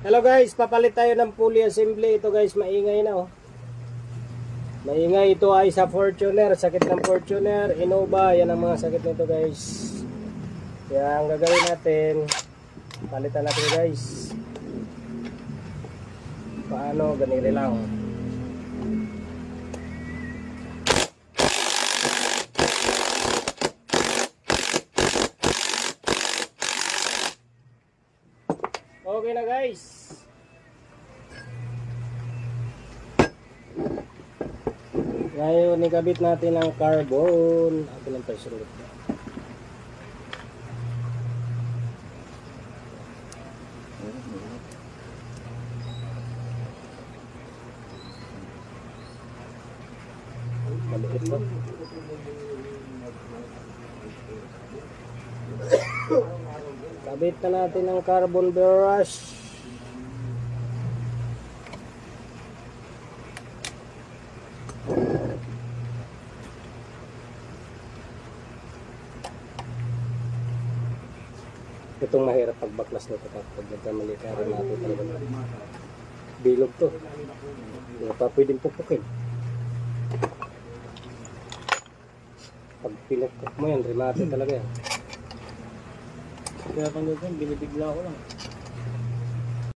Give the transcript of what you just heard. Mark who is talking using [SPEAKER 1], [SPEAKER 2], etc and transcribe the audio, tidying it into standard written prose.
[SPEAKER 1] Hello guys, papalit tayo ng pulley assembly. Ito guys, maingay na oh. Maingay, ito ay sa Fortuner. Sakit ng Fortuner, Innova. Yan ang mga sakit nito guys. Kaya ang gagawin natin, palitan natin guys. Paano? Ganito lang. Okay na guys. Ngayon, ikabit natin ang carbon. Atin ang pagsurot. Maliit pa. Kabit na natin ang carbon brush. Itong mahirap pagbaklas nito pag nagkamali ka rin natin talaga. Bilog to. Hindi pa pwedeng pupukin. Pag pinukok mo yan, rimate talaga yan.
[SPEAKER 2] Kaya pang gagawin, binibigla ko lang.